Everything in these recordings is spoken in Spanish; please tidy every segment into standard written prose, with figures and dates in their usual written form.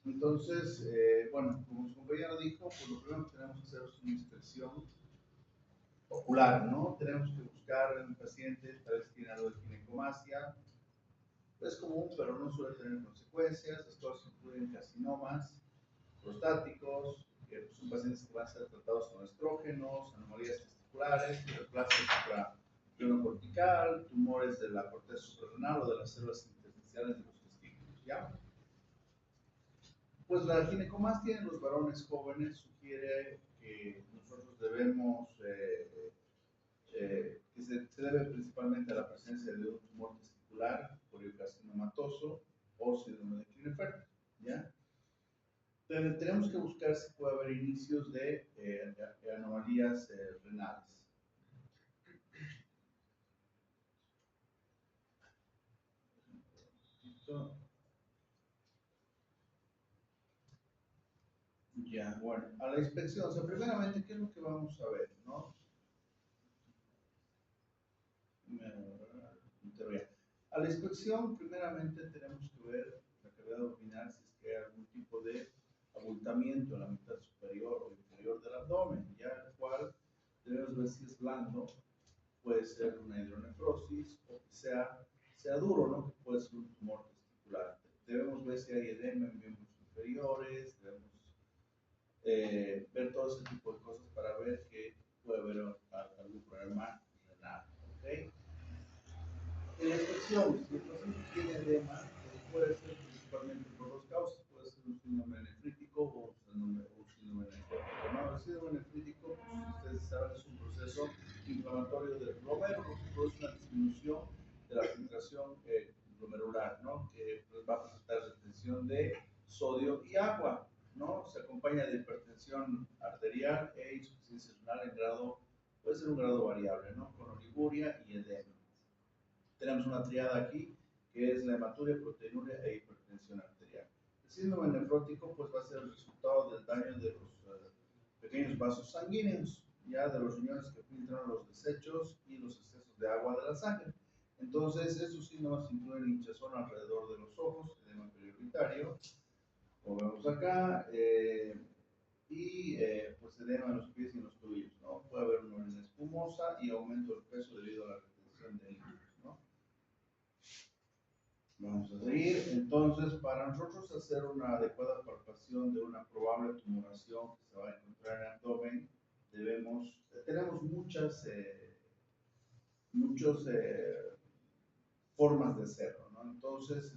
Entonces, bueno, como su compañero dijo, pues lo primero que tenemos que hacer es una inspección ocular, ¿no? Tenemos que buscar en el paciente, tal vez tiene algo de ginecomastia. Es común, pero no suele tener consecuencias. Estos incluyen carcinomas prostáticos, que pues, son pacientes que van a ser tratados con estrógenos, anomalías testiculares, hiperplasia supracortical, tumores de la corteza suprarrenal o de las células intersticiales de los testículos, ¿ya? Pues la ginecomastia en los varones jóvenes sugiere que nosotros debemos, que se debe principalmente a la presencia de un tumor testicular, coriocarcinomatoso o síndrome de Klinefelter, ¿ya? Tenemos que buscar si puede haber inicios de anomalías renales. Ya, bueno, a la inspección, o sea, primeramente, ¿qué es lo que vamos a ver, no? A la inspección, primeramente, tenemos que ver la cavidad abdominal si es que hay algún tipo de abultamiento en la mitad superior o inferior del abdomen, ya el cual debemos ver si es blando, puede ser una hidronefrosis o que sea duro, ¿no? Que puede ser un tumor testicular. Debemos ver si hay edema en miembros inferiores, debemos ver todo ese tipo de cosas para ver que puede haber algún problema renal. ¿Okay? En la inspección, si el paciente tiene edema, puede ser principalmente por dos causas, puede ser un síndrome nefrítico o un síndrome nefrótico. ¿No? El síndrome nefrítico, pues, ustedes saben, es un proceso inflamatorio del glomero, lo que produce una disminución de la filtración glomerular, ¿no? Que pues, va a presentar retención de sodio y agua, ¿no? Se acompaña de hipertensión arterial e insuficiencia renal en grado, puede ser un grado variable, ¿no? Con oliguria y edema. Tenemos una triada aquí, que es la hematuria, proteinuria e hipertensión arterial. El síndrome nefrótico pues, va a ser el resultado del daño de los pequeños vasos sanguíneos, ya de los riñones que filtran los desechos y los excesos de agua de la sangre. Entonces, estos síntomas incluyen hinchazón alrededor de los ojos, edema prioritario, como vemos acá, y pues edema en los pies y en los tobillos, ¿no? Puede haber una orina espumosa y aumento del peso debido a la retención de líquidos, ¿no? Vamos a seguir. Entonces, para nosotros hacer una adecuada palpación de una probable tumoración que se va a encontrar en el abdomen, tenemos muchas formas de hacerlo, ¿no? Entonces,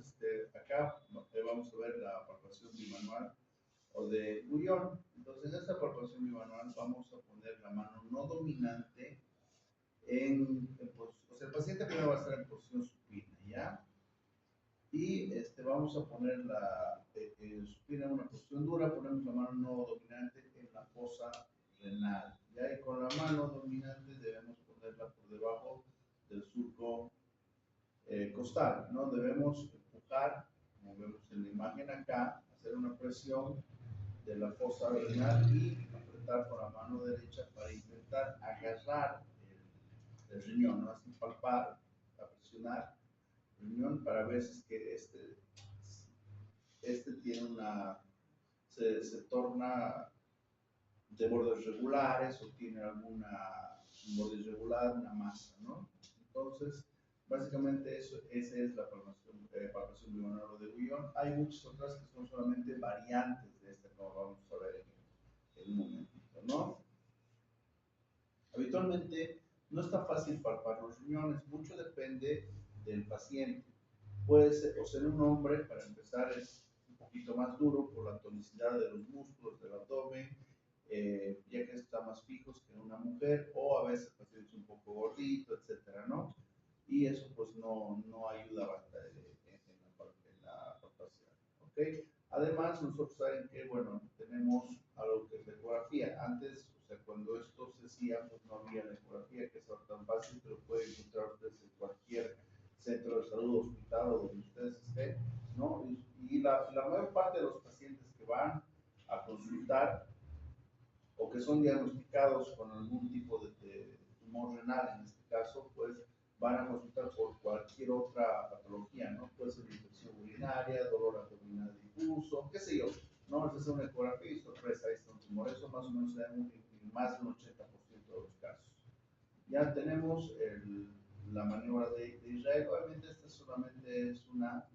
acá vamos a ver la palpación bimanual o de Guión. Entonces, en esta palpación bimanual vamos a poner la mano no dominante o sea, el paciente primero va a estar en posición supina, ¿ya? Y vamos a poner la supina en una posición dura, ponemos la mano no dominante en la fosa renal, ¿ya? Y con la mano dominante debemos ponerla por debajo del surco costal, ¿no? Debemos empujar, como vemos en la imagen acá, hacer una presión de la fosa renal y apretar con la mano derecha para intentar agarrar el riñón, ¿no? Así palpar, presionar el riñón para ver si es que tiene se torna de bordes regulares o tiene un borde irregular, una masa, ¿no? Entonces, básicamente esa es la palpación bimanual de Guión. Hay muchas otras que son solamente variantes de esta, como vamos a ver en un momentito, ¿no? Habitualmente no está fácil palpar los riñones, mucho depende del paciente. Puede ser, o ser un hombre, para empezar, es un poquito más duro por la tonicidad de los músculos del abdomen, ya que está más fijos que en una mujer, o a veces el paciente es un poco gordito, etcétera, ¿no? Y eso pues no ayuda bastante en la palpación, ¿ok? Además, nosotros saben que, bueno, tenemos algo que es la ecografía. Antes, o sea, cuando esto se hacía, pues no había la ecografía, que es ahora tan fácil, pero pueden encontrar ustedes en cualquier centro de salud, hospital o donde ustedes estén, ¿no? Y la mayor parte de los pacientes que van a consultar o que son diagnosticados con algún tipo de tumor renal, en este caso, pues van a consultar por cualquier otra patología, ¿no? Puede ser infección urinaria, dolor abdominal uso, qué sé yo, no se hace una ecografía y sorpresa, ahí está un tumor. Eso más o menos se da en más del 80% de los casos. Ya tenemos la maniobra de Israel. Obviamente esta solamente es una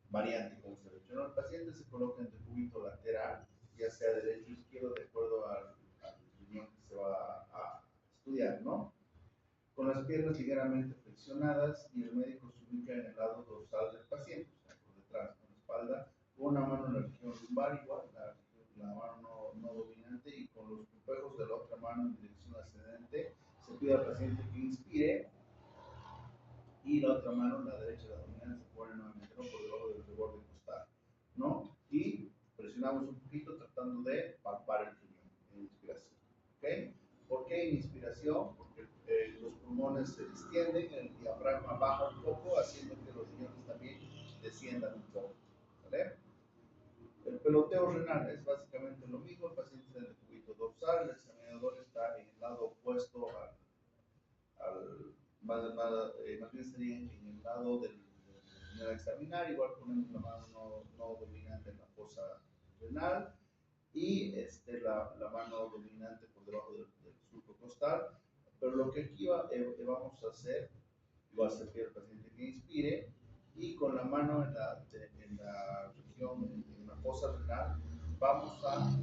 variante, como se mencionó. El paciente se coloca en decúbito lateral, ya sea derecho o izquierdo, de acuerdo al riñón que se va a estudiar, ¿no? Con las piernas ligeramente flexionadas y el médico se ubica en el lado dorsal del paciente, o sea, por detrás, con la espalda, con una mano en la región lumbar, igual, la mano no dominante, y con los cupejos de la otra mano en dirección ascendente. Se pide al paciente que inspire y la otra mano, la derecha, la dominante, se pone nuevamente, ¿no?, por debajo del reborde costal, ¿no? Y presionamos un poquito tratando de palpar el riñón en inspiración, ¿ok? ¿Por qué en inspiración? Porque los pulmones se distienden, el diafragma baja un poco, haciendo que los riñones también desciendan un poco, ¿vale? El peloteo renal es básicamente lo mismo. El paciente está en el cúbito dorsal, el examinador está en el lado opuesto más bien sería en el lado del examinar. Igual ponemos la mano no dominante en la fosa renal y la mano dominante por debajo del surco costal. Pero lo que aquí vamos a hacer, va a ser que el paciente que inspire y con la mano en la región, en la fosa renal, vamos a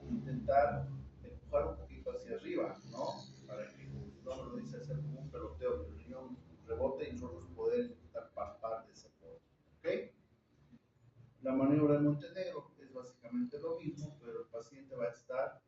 intentar empujar un poquito hacia arriba, ¿no? Para que, como su nombre lo dice, hacer como un peloteo, que el riñón rebote y nosotros poder intentar palpar de esa forma, ¿ok? La maniobra de Montenegro es básicamente lo mismo, pero el paciente va a estar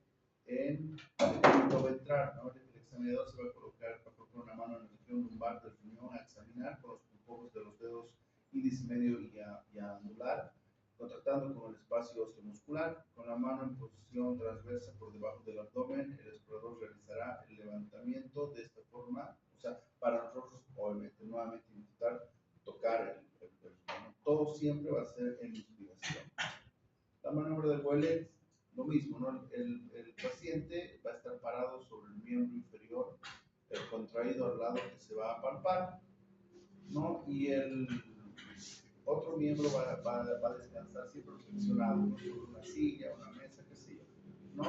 en el punto ventral, ¿no? El examinador se va a colocar una mano en la región lumbar del riñón a examinar con los pulpos de los dedos índice medio y anular, contractando con el espacio osteomuscular. Con la mano en posición transversa por debajo del abdomen, el explorador realizará el levantamiento de esta forma, o sea, para nosotros, obviamente, nuevamente intentar tocar el riñón. Todo siempre va a ser en inspiración. La maniobra del Goelette, lo mismo, ¿no? El paciente va a estar parado sobre el miembro inferior, contraído al lado que se va a palpar, ¿no? Y el otro miembro va a descansar siempre flexionado, ¿no?, sobre una silla, una mesa, qué sé yo, ¿no?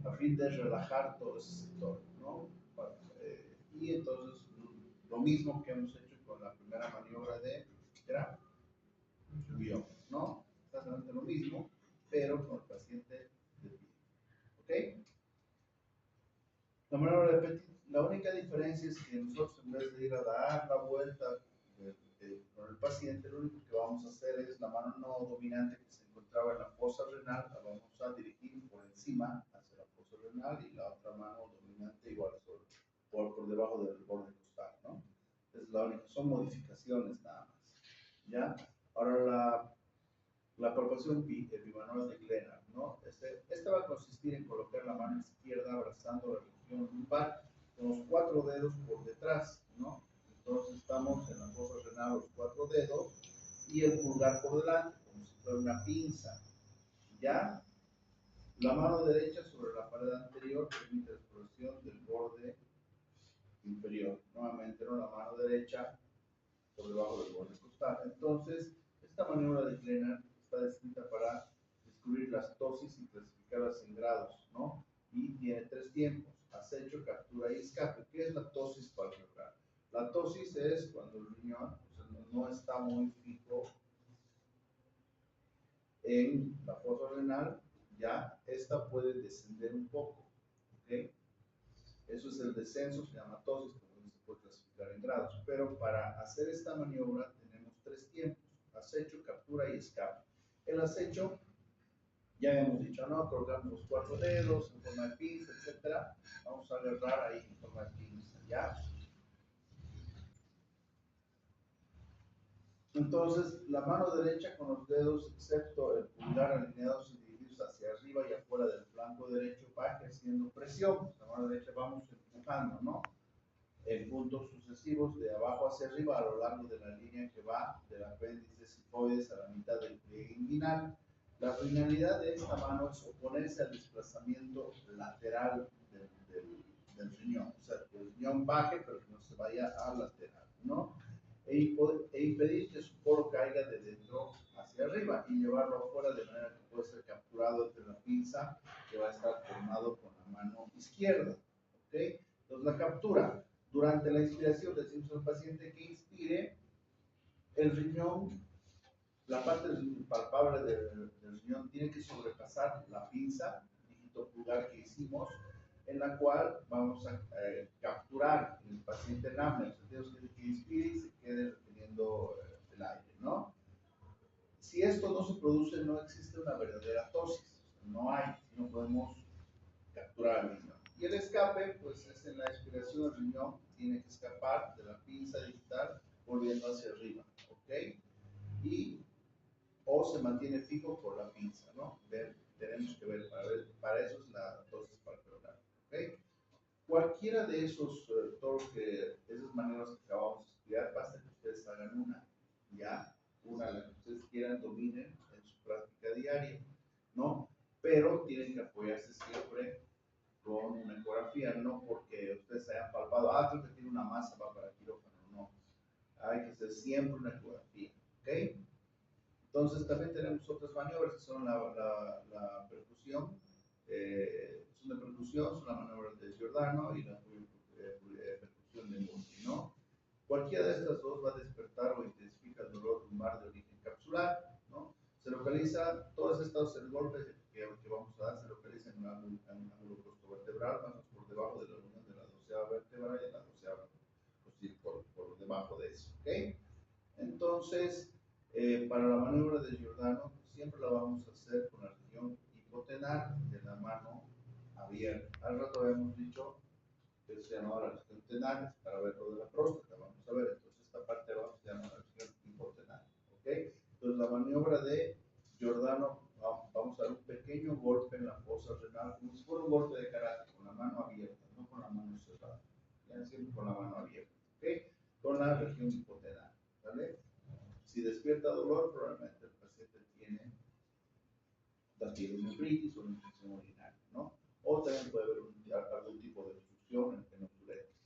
A fin de relajar todo ese sector, ¿no? Y entonces, lo mismo que hemos hecho con la primera maniobra de guión, ¿no? Exactamente lo mismo, pero con el paciente de pie, ¿ok? La maniobra de Petit, la única diferencia es que nosotros, en vez de ir a dar la vuelta con el paciente, lo único que vamos a hacer es la mano no dominante que se encontraba en la fosa renal, la vamos a dirigir por encima hacia la fosa renal, y la otra mano dominante igual por debajo del borde costal, ¿no? Es la única, son modificaciones nada más, ¿ya? Ahora la palpación bimanual de Glenard, ¿no? Esta va a consistir en colocar la mano izquierda abrazando la región lumbar con los 4 dedos por detrás, ¿no? Entonces estamos en la fosa renal, los 4 dedos y el pulgar por delante, como si fuera una pinza, ¿ya? La mano derecha sobre la pared anterior permite la exploración del borde inferior. Nuevamente, ¿no?, la mano derecha por debajo del borde costal. Entonces, esta maniobra de Glenard está descrita para descubrir las tosis y clasificarlas en grados, ¿no? Y tiene 3 tiempos: acecho, captura y escape. ¿Qué es la tosis palpebral? La tosis es cuando el riñón, o sea, no está muy fijo en la fosa renal, ya esta puede descender un poco, ¿ok? Eso es el descenso, se llama tosis, como se puede clasificar en grados. Pero para hacer esta maniobra tenemos 3 tiempos: acecho, captura y escape. El acecho, ya hemos dicho, ¿no?, colocamos los 4 dedos en forma de pinza, etc. Vamos a agarrar ahí en forma de pinza, ¿ya? Entonces, la mano derecha con los dedos, excepto el pulgar, alineados y dirigidos hacia arriba y afuera del flanco derecho, va ejerciendo presión. La mano derecha vamos empujando, ¿no?, en puntos sucesivos de abajo hacia arriba a lo largo de la línea que va del apéndice sifoides a la mitad del pliegue inguinal. La finalidad de esta mano es oponerse al desplazamiento lateral del riñón, o sea, que el riñón baje pero que no se vaya a lateral, ¿no? e impedir que su poro caiga de dentro hacia arriba y llevarlo afuera de manera que puede ser capturado entre la pinza que va a estar formado con la mano izquierda. ¿Ok? Entonces la captura. Durante la inspiración decimos al paciente que inspire el riñón, la parte palpable del riñón tiene que sobrepasar la pinza, el dígito pulgar que hicimos, en la cual vamos a capturar el paciente en apnea, tenemos que inspire y se quede reteniendo el aire, ¿no? Si esto no se produce, no existe una verdadera tosis, no hay, no podemos capturar el riñón. Y el escape, pues es en la expiración del riñón, tiene que escapar de la pinza digital volviendo hacia arriba, ¿ok? Y o se mantiene fijo por la pinza, ¿no? Tenemos que ver, para eso es la dosis palpebral, ¿ok? Cualquiera de esos esas maneras que acabamos de estudiar, basta que ustedes hagan una, ya, una, la que ustedes quieran, dominen en su práctica diaria, ¿no? Pero tienen que apoyarse siempre con una ecografía, no porque ustedes hayan palpado, creo que tiene una masa, va para quirófano, no. Hay que hacer siempre una ecografía, ¿ok? Entonces también tenemos otras maniobras que son la percusión, son de percusión, son la maniobra de Giordano y la percusión de Murphy, ¿no? Cualquiera de estas dos va a despertar o intensifica el dolor lumbar de origen capsular, ¿no? Se localiza, todos estos golpes que vamos a dar se localizan en un ángulo costovertebral, más por debajo de la unión de la doceava vértebra y la doceava, pues, por debajo de eso, ¿ok? Entonces, para la maniobra de Giordano, siempre la vamos a hacer con la región hipotenar de la mano abierta. Al rato habíamos dicho que se llamaba la región tenar para ver lo de la próstata. Vamos a ver, entonces esta parte de abajo se llama la región hipotenar. ¿Ok? Entonces, la maniobra de Giordano, vamos a dar un pequeño golpe en la fosa renal, como si fuera un golpe de karate, con la mano abierta, no con la mano cerrada. Ya siempre con la mano abierta. ¿Ok? Con la región hipotenar. ¿Vale? Si despierta dolor, probablemente el paciente tiene nefritis o una infección urinaria, ¿no? O también puede haber algún tipo de obstrucción en penoturetis.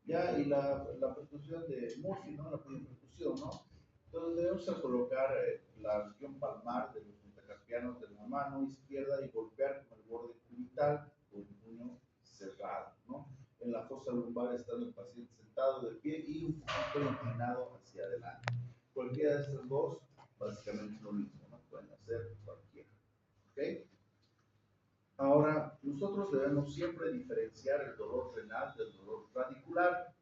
Ya, y la percusión de Murphy, ¿no? La percusión, ¿no? Entonces debemos colocar la región palmar de los metacarpianos de la mano izquierda y golpear con el borde cubital con el puño cerrado, ¿no? En la fosa lumbar estando el paciente sentado de pie y un poquito inclinado hacia adelante. Cualquiera de estas dos, básicamente es lo mismo, ¿no? Pueden hacer cualquiera, ¿ok? Ahora, nosotros debemos siempre diferenciar el dolor renal del dolor radicular.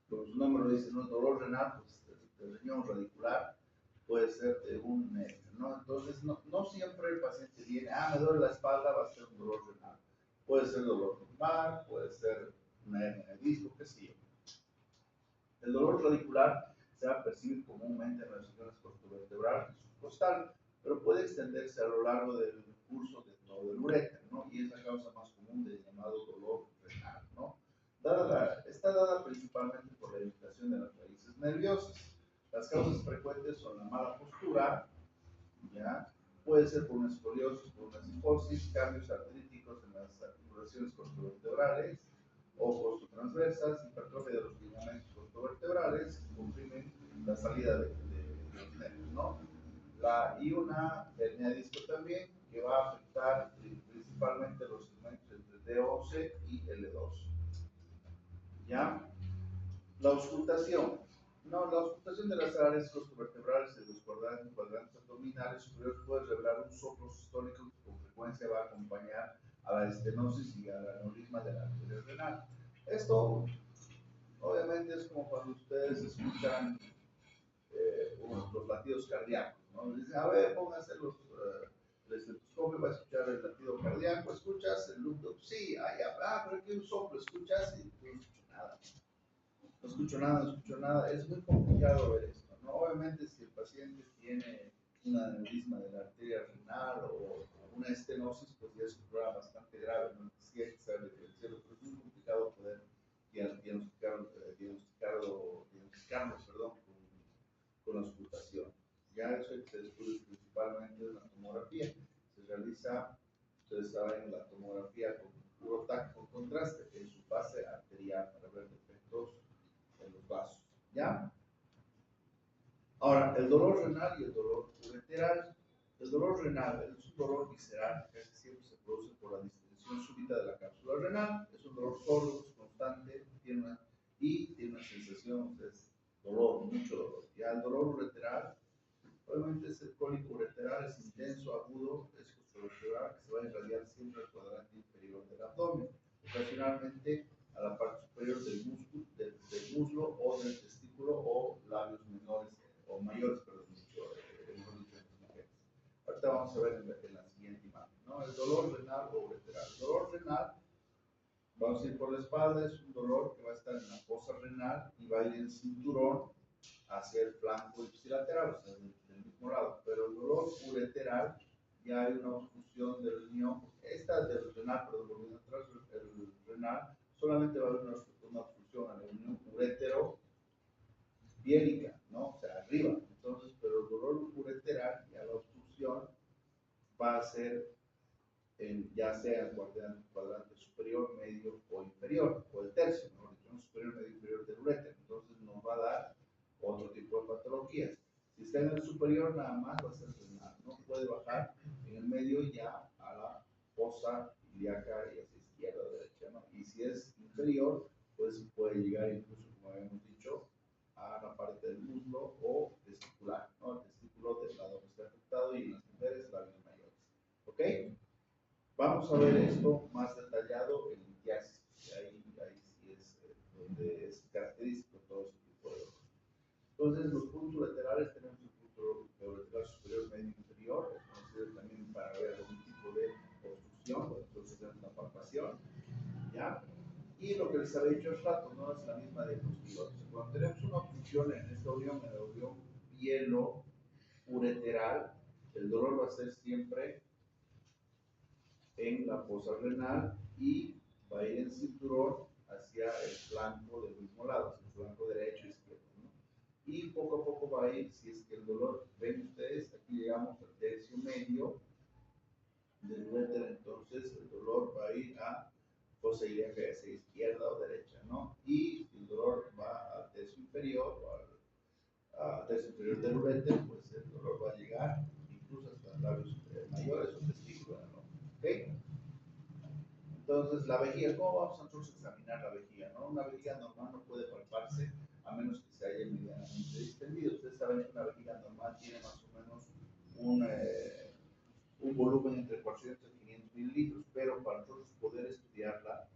Como su nombre lo dice, ¿no? El dolor renal, pues, del riñón radicular puede ser de un nervio, ¿no? Entonces, no siempre el paciente viene, me duele la espalda, va a ser un dolor renal. Puede ser dolor lumbar, puede ser una hernia de disco, qué sé yo. El dolor radicular se va a percibir comúnmente en las regiones costovertebral y subcostal, pero puede extenderse a lo largo del curso de todo el uréter, ¿no? Y es la causa más común del llamado dolor renal, ¿no? Está dada principalmente por la irritación de las raíces nerviosas. Las causas frecuentes son la mala postura, ¿ya? Puede ser por una escoliosis, por una cifosis, cambios artríticos en las articulaciones costovertebrales o costotransversas, hipertrofia de los ligamentos costovertebrales que comprimen la salida de los nervios, ¿no? Y una hernia de disco también que va a afectar principalmente los segmentos entre D11 y L2. ¿Ya? La auscultación. No, la auscultación de las áreas costovertebrales de los cuadrantes abdominales superiores puede revelar un soplo sistólico que con frecuencia va a acompañar a la estenosis y al aneurisma de la arteria renal. Esto, obviamente, es como cuando ustedes escuchan los latidos cardíacos, ¿no? Dicen, a ver, pónganse el estetoscopio, va a escuchar el latido cardíaco, ¿escuchas el loop? Sí, pero aquí hay un soplo, ¿escuchas? Y no escucho nada. No escucho nada, no escucho nada. Es muy complicado ver esto, ¿no? Obviamente, si el paciente tiene un aneurisma de la arteria renal o una estenosis, pues ya es un problema bastante grave, ¿no? Sí hay que saber diferenciarlo, pero es muy complicado poder diagnosticarlo, perdón, con la auscultación. Ya eso se estudia principalmente en la tomografía. Se realiza, ustedes saben, la tomografía con puro TAC con contraste en su fase arterial para ver defectos en los vasos. ¿ya? Ahora, el dolor renal y el dolor ureteral. El dolor renal es un dolor visceral que casi siempre se produce por la distensión súbita de la cápsula renal. Es un dolor sólido, es constante, tiene una sensación, es dolor, mucho dolor. Ya el dolor ureteral, obviamente es el cólico ureteral, es intenso, agudo, es vertebral que se va a irradiar siempre al cuadrante inferior del abdomen, ocasionalmente a la parte superior del muslo o del testículo o labios menores o mayores, perdón, mejor dicho, en las mujeres. Ahorita vamos a ver en la siguiente imagen, ¿no? El dolor renal o ureteral. El dolor renal, vamos a ir por la espalda, es un dolor que va a estar en la fosa renal y va a ir en cinturón hacia el flanco ipsilateral, o sea, del mismo lado. Pero el dolor ureteral, ya hay una obstrucción del riñón. Esta del renal, perdón, volviendo atrás, el renal, solamente va a haber una obstrucción a la unión uretero biélica, ¿no? O sea, arriba. Entonces, pero el dolor ureteral, ya la obstrucción va a ser ya sea en el cuadrante superior, medio o inferior, o el tercio, mejor dicho, no superior, medio, inferior del urétero. Entonces nos va a dar otro tipo de patologías. Si está en el superior, nada más va a ser renal, no puede bajar en el medio ya a la fosa ilíaca y hacia izquierda o derecha, ¿no? Y si es inferior, pues puede llegar incluso, como habíamos dicho, a la parte del muslo o testicular, ¿no? El testículo del lado que está afectado y en las mujeres labios mayores. ¿Ok? Vamos a ver esto más detallado en litiasis, ahí sí es donde es característico todo ese tipo de dolor. Entonces, los puntos laterales tenemos el punto lateral superior, medio y inferior, es conocido también para ver algún tipo de obstrucción, entonces tenemos una palpación, ¿ya? Y lo que les había dicho hace rato, ¿no? Es la misma diapositiva. Cuando tenemos una obstrucción en esta unión, en la unión pielo-ureteral, el dolor va a ser siempre en la fosa renal y va a ir en cinturón hacia el flanco del mismo lado, hacia el flanco derecho y izquierdo, ¿no? Y poco a poco va a ir, si es que el dolor, ven ustedes, aquí llegamos al tercio medio del uréter, entonces el dolor va a ir a fosa ilíaca hacia izquierda o derecha, ¿no? Y si el dolor va al tercio inferior o al tercio inferior del uréter, pues el dolor va a llegar incluso hasta los labios mayores o testículos, ¿no? ¿Ok? Entonces, la vejiga, ¿cómo vamos nosotros a examinar la vejiga? ¿No? Una vejiga normal no puede palparse a menos que se haya medianamente distendido. Ustedes saben que una vejiga normal tiene más o menos un volumen entre 400 y 500 mililitros, pero para nosotros poder estudiarla,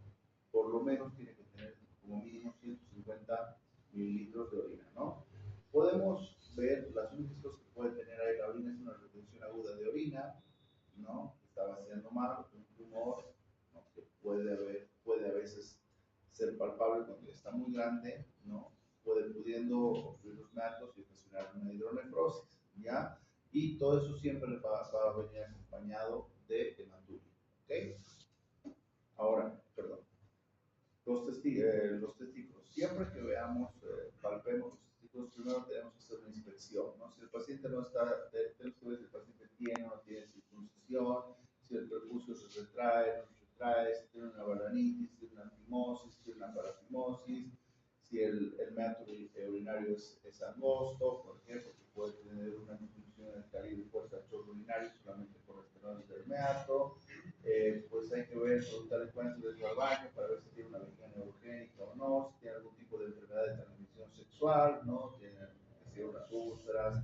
por lo menos tiene que tener como mínimo 150 mililitros de orina, ¿no? Podemos ver las únicas cosas que puede tener ahí la orina es una retención aguda de orina, ¿no? Está vaciando mal, un tumor, ¿no? Que puede a veces ser palpable cuando está muy grande, ¿no? Pudiendo obstruir los meatos y ocasionar una hidronefrosis, ¿ya? Y todo eso siempre va a venir acompañado de hematuria, ¿ok? Ahora, perdón, los testículos. Siempre que veamos, palpemos los testículos, primero tenemos que hacer una inspección, ¿no? Si el paciente no está, tenemos que ver si el paciente tiene o no tiene circuncisión, si el prepucio se retrae, no se retrae, si tiene una balanitis, si tiene una fimosis, si tiene una parafimosis, si el meato urinario es angosto, ¿por qué? Porque puede tener una disminución en el calibre de fuerza del chorro urinario solamente por estenosis del meato. Pues hay que ver, preguntarle cuánto les va al baño para ver si tiene una vejiga neurogénica o no, si tiene algún tipo de enfermedad de transmisión sexual, ¿no? Tiene unas úlceras,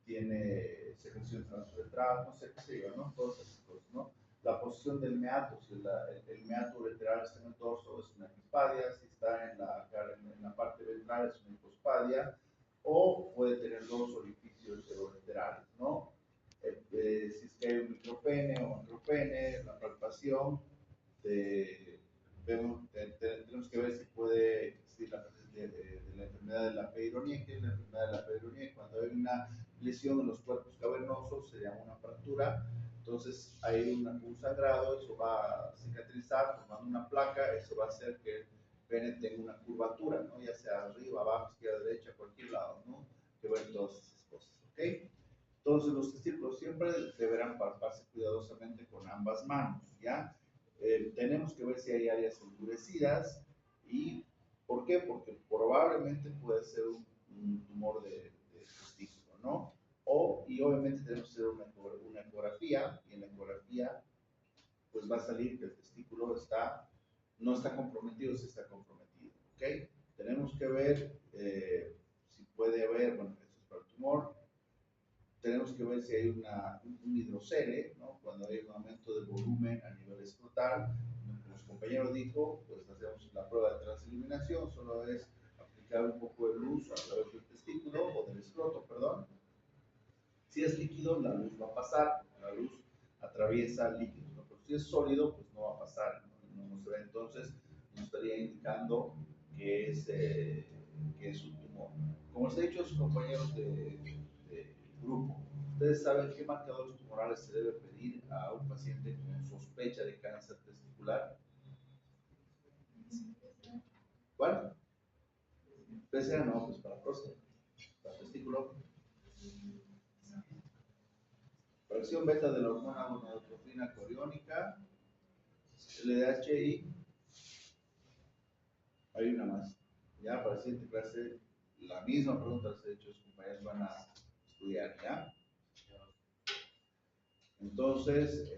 tiene secreción transuretral, no sé qué sé yo, ¿no? Todas esas cosas, ¿no? La posición del meato, si el meato ureteral está en el dorso, es una epispadia, si está en la parte ventral, es una hipospadia, o puede tener dos orificios ureterales, ¿no? Si es que hay un micropene o macropene, la palpación, tenemos que ver si puede existir la presencia de la enfermedad de la peyronie, que es la enfermedad de la peyronie, cuando hay una lesión en los cuerpos cavernosos, se llama una fractura, entonces hay un sangrado, eso va a cicatrizar formando una placa, eso va a hacer que el pene tenga una curvatura, ¿no? Ya sea arriba, abajo, izquierda, derecha, cualquier lado, ¿no? Que ver todas esas cosas, ¿ok? Entonces los testículos siempre deberán palparse cuidadosamente con ambas manos, ¿ya? Tenemos que ver si hay áreas endurecidas y ¿por qué? Porque probablemente puede ser un tumor de testículo, ¿no? Y obviamente tenemos que hacer una ecografía, y en la ecografía pues va a salir que el testículo no está comprometido, sí está comprometido, ¿ok? Tenemos que ver si puede haber, bueno, esto es para el tumor, tenemos que ver si hay un hidrocele, ¿no? Cuando hay un aumento de volumen a nivel escrotal, como los compañeros dijo, pues hacemos la prueba de transeliminación, solo es aplicar un poco de luz a través del testículo, o del escroto, perdón. Si es líquido, la luz va a pasar, la luz atraviesa líquidos, ¿no? Pero si es sólido, pues no va a pasar, no se ve. Entonces, nos estaría indicando que es un tumor. Como les he dicho a sus compañeros de grupo, ustedes saben qué marcadores tumorales se debe pedir a un paciente con sospecha de cáncer testicular. ¿Cuál? PSA no, pues para próstata, para testículo. Fracción beta de la hormona gonadotropina coriónica, LDHI, hay una más. Ya para la siguiente clase, la misma pregunta les he hecho, sus compañeros van a estudiar, ¿ya? Entonces,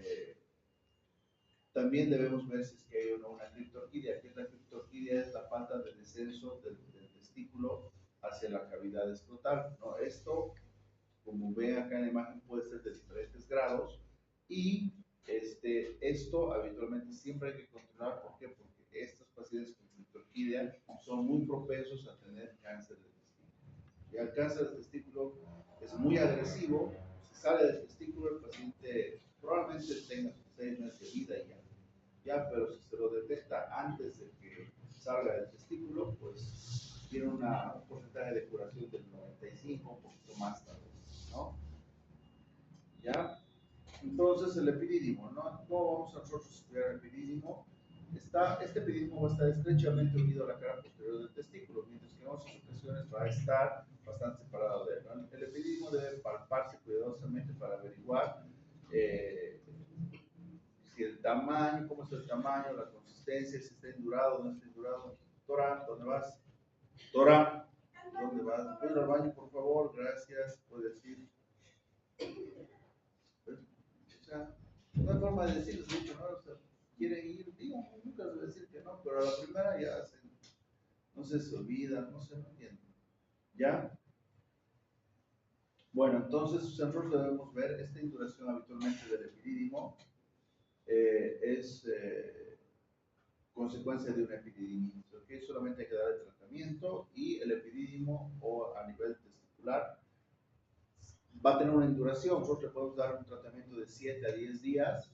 también debemos ver si es que hay o no una criptorquidia. ¿Qué es la criptorquidia? Es la falta de descenso del testículo hacia la cavidad escrotal, ¿no? Esto, como ven acá en la imagen, puede ser de diferentes grados y esto habitualmente siempre hay que controlar. ¿Por qué? Porque estos pacientes con criptorquidia son muy propensos a tener cáncer de testículo. Y el cáncer de testículo es muy agresivo. Si sale del testículo, el paciente probablemente tenga sus 6 meses de vida ya, pero si se lo detecta antes de que salga del testículo, pues tiene un porcentaje de curación del 95, un poquito más tal vez, ¿no? ¿Ya? Entonces el epidídimo, ¿no? ¿Cómo vamos a nosotros estudiar el epidídimo? Este epidídimo va a estar estrechamente unido a la cara posterior del testículo, mientras que en otras ocasiones va a estar bastante separado de él, ¿no? El epidídimo debe palparse cuidadosamente para averiguar si el tamaño, cómo es el tamaño, la consistencia, si está endurado o no está endurado. Tora, ¿dónde vas? Tora, ¿dónde vas? ¿Puedes ir al baño, por favor? Gracias. Puedes ir. O sea, no hay forma de decirles mucho, ¿no? O sea, quieren ir, digo, nunca les voy a decir que no, pero a la primera ya no sé, se olvidan, no sé, no entiendo. ¿Ya? Bueno, entonces nosotros debemos ver esta induración habitualmente del epidídimo. Es consecuencia de una epididimitis, ¿ok? Solamente hay que dar el tratamiento y el epidídimo o a nivel testicular va a tener una induración. Nosotros le podemos dar un tratamiento de 7 a 10 días,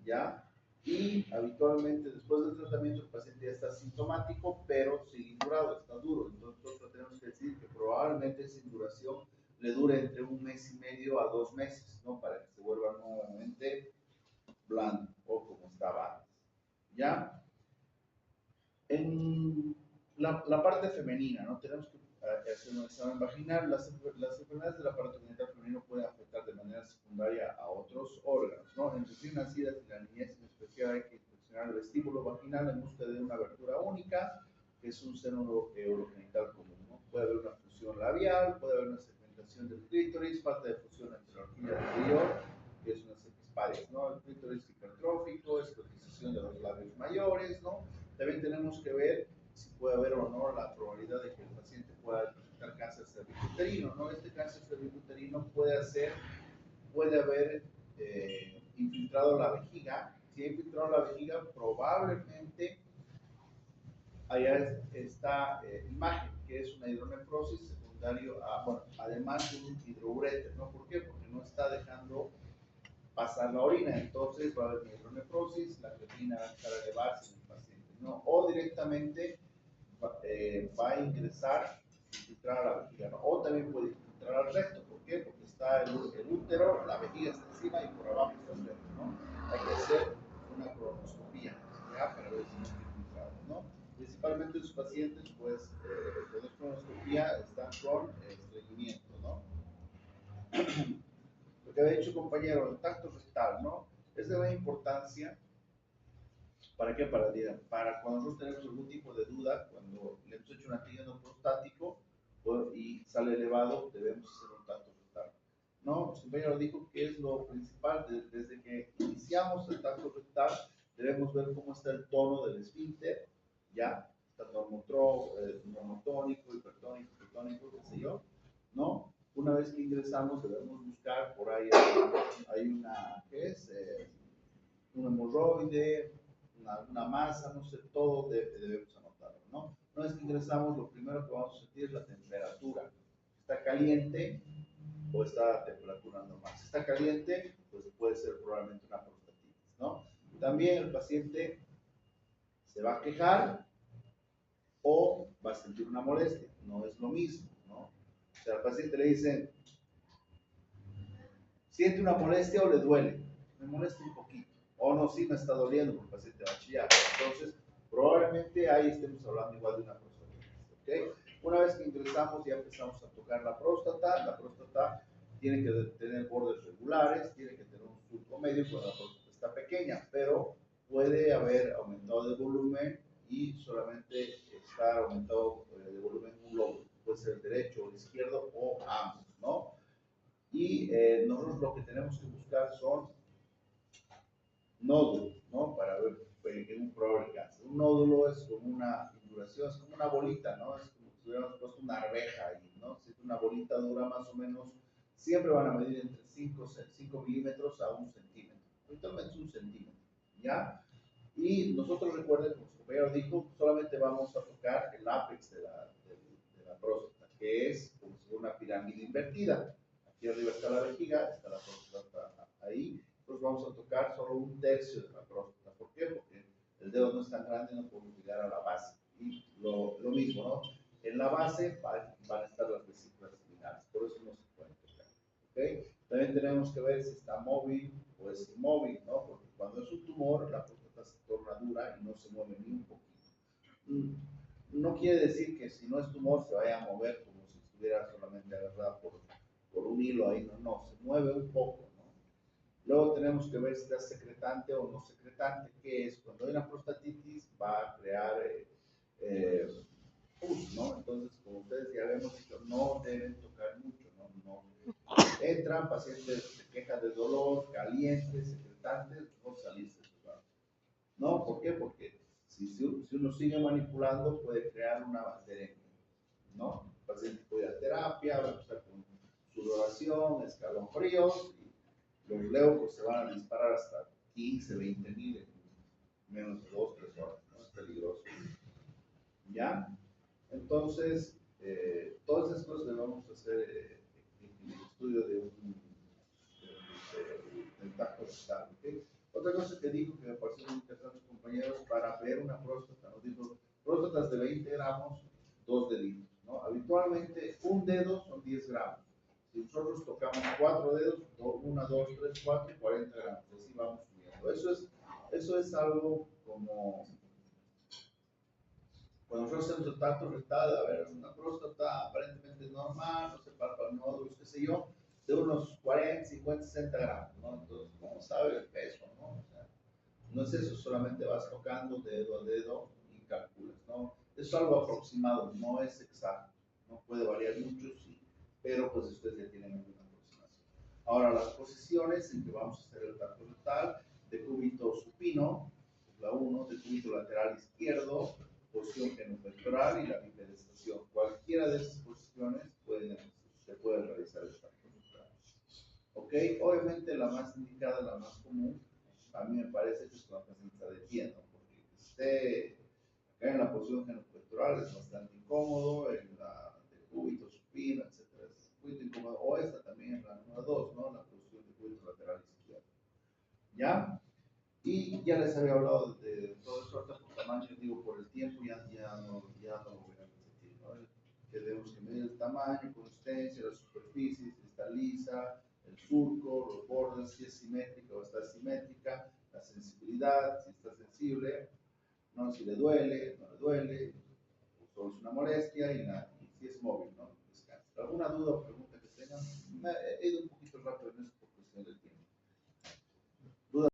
¿ya? Y habitualmente después del tratamiento el paciente ya está sintomático, pero sigue indurado, está duro. Entonces nosotros tenemos que decir que probablemente esa induración le dure entre 1 mes y medio a 2 meses, ¿no? Para que se vuelva nuevamente blando o como estaba antes, ¿ya? En la parte femenina, ¿no? Tenemos que hacer un examen vaginal. Las enfermedades del aparato genital femenino pueden afectar de manera secundaria a otros órganos, ¿no? En recién nacidas y la niñez en especial hay que inspeccionar el vestíbulo vaginal en busca de una abertura única, que es un seno urogenital común, ¿no? Puede haber una fusión labial, puede haber una segmentación del clítoris, falta de fusión entre la horquilla anterior, que es una pares, ¿no? El clítoris hipertrófico, escrotización de los labios mayores, ¿no? También tenemos que ver si puede haber o no la probabilidad de que el paciente pueda presentar cáncer cervicuterino, ¿no? Este cáncer cervicuterino puede haber infiltrado la vejiga. Si ha infiltrado la vejiga, probablemente allá está imagen, que es una hidronefrosis secundario a, bueno, además de un hidroureter, ¿no? ¿Por qué? Porque no está dejando pasar la orina, entonces va a haber hidronefrosis, la creatinina va a empezar a elevarse en el paciente, ¿no? O directamente va a ingresar, infiltrar a la vejiga, ¿no? O también puede infiltrar al recto. ¿Por qué? Porque está el útero, la vejiga está encima y por abajo está el recto, ¿no? Hay que hacer una colonoscopía, ¿ya? Para ver si no está infiltrado, ¿no? Principalmente los pacientes, pues, con esta colonoscopía están con estreñimiento, ¿no? Lo que había dicho compañero, el tacto rectal, ¿no? Es de gran importancia ¿Para qué? Para cuando nosotros tenemos algún tipo de duda, cuando le hemos hecho un antígeno prostático pues, y sale elevado, debemos hacer un tacto rectal. ¿No? Su compañero dijo que es lo principal, desde que iniciamos el tacto rectal, debemos ver cómo está el tono del esfínter, ya, está normotónico, hipertónico, hipertónico, qué sé yo, ¿no? Una vez que ingresamos, debemos buscar, por ahí hay una, ¿qué es? Un hemorroide, una masa, no sé, todo debemos anotarlo, ¿no? Una vez que ingresamos, lo primero que vamos a sentir es la temperatura. ¿Está caliente o está a temperatura normal? Si está caliente, pues puede ser probablemente una prostatitis, ¿no? También el paciente se va a quejar o va a sentir una molestia, no es lo mismo, ¿no? O sea, al paciente le dicen, ¿siente una molestia o le duele? Me molesta un poquito. O no, sí me está doliendo porque el paciente va a chillar. Entonces, probablemente ahí estemos hablando igual de una prostatitis, ¿ok? Una vez que ingresamos ya empezamos a tocar la próstata. La próstata tiene que tener bordes regulares, tiene que tener un surco medio cuando la próstata está pequeña, pero puede haber aumentado de volumen y solamente estar aumentado de volumen un lóbulo. Puede ser el derecho o el izquierdo o ambos, ¿no? Y nosotros lo que tenemos que buscar son nódulos, ¿no? Para ver en un probable cáncer. Un nódulo es como una induración, es como una bolita, ¿no? Es como si hubiéramos puesto una arveja ahí, ¿no? Si una bolita dura más o menos, siempre van a medir entre 5 milímetros a 1 centímetro. Habitualmente es 1 centímetro, ¿ya? Y nosotros recuerden, como su compañero dijo, solamente vamos a tocar el ápex de la próstata, que es como si fuera una pirámide invertida. Aquí arriba está la vejiga, está la próstata ahí. Entonces vamos a tocar solo 1/3 de la próstata. ¿Por qué? Porque el dedo no es tan grande, no podemos llegar a la base. Y lo mismo, ¿no? En la base van a estar las vesículas seminales, por eso no se pueden tocar. ¿Okay? También tenemos que ver si está móvil o es inmóvil, ¿no? Porque cuando es un tumor, la próstata se torna dura y no se mueve ni un poquito. No quiere decir que si no es tumor se vaya a mover como si estuviera solamente agarrada por un hilo ahí, no, se mueve un poco, ¿no? Luego tenemos que ver si está secretante o no secretante, que es cuando hay una prostatitis va a crear pus, ¿no? Entonces, como ustedes ya habíamos dicho, no deben tocar mucho, ¿no? Entran, pacientes se quejan de dolor, caliente, secretantes, no salirse de su lado. ¿No? ¿Por qué? Porque si uno sigue manipulando puede crear una bacteria, ¿no? El paciente puede ir a terapia, va a empezar con sudoración, escalofríos, y los leucos se van a disparar hasta 15, 20 mil en menos de 2, 3 horas, ¿no? Es peligroso. ¿Ya? Entonces, todas esas cosas debemos hacer en el estudio del tacto rectal, ¿ok? Otra cosa que dijo que me pareció muy interesante, compañeros, para ver una próstata, nos dijo, próstatas de 20 gramos, 2 deditos, ¿no? Habitualmente, un dedo son 10 gramos. Si nosotros tocamos 4 dedos, 1, 2, 3, 4, 40 gramos, así vamos subiendo. Eso es algo como cuando nosotros hacemos el tacto rectal, a ver, una próstata aparentemente normal, no se palpan nódulos, qué sé yo, de unos 40, 50, 60 gramos, ¿no? Entonces, ¿cómo sabe el peso, no? O sea, no es eso, solamente vas tocando dedo a dedo y calculas, ¿no? Es algo aproximado, no es exacto, no puede variar mucho, sí, pero pues ustedes ya tienen una aproximación. Ahora, las posiciones en que vamos a hacer el tacto rectal, de cúbito supino, la 1, de cúbito lateral izquierdo, posición genopectoral y la bipedestación. Cualquiera de esas posiciones se puede realizar el tacto rectal. ¿Ok? Obviamente la más indicada, la más común, a mí me parece que es con la paciente está de pie, ¿no? Porque esté acá en la posición genopectoral es bastante incómodo, en la de cúbito supino, etcétera, es un poquito incómodo. O esta también en la número 2, ¿no? La posición de cúbito lateral izquierdo. ¿Ya? Y ya les había hablado de todo esto ahorita por tamaño, digo, por el tiempo, ya no lo voy a repetir, ¿no? Que debemos que medir el tamaño, consistencia, la superficie, si está lisa, el surco, los bordes, si es simétrica o está simétrica, la sensibilidad, si está sensible, ¿no? Si le duele, no le duele, o solo es una molestia, y si es móvil, ¿no? Descansa. ¿Alguna duda o pregunta que tengan? He ido un poquito rápido en esto.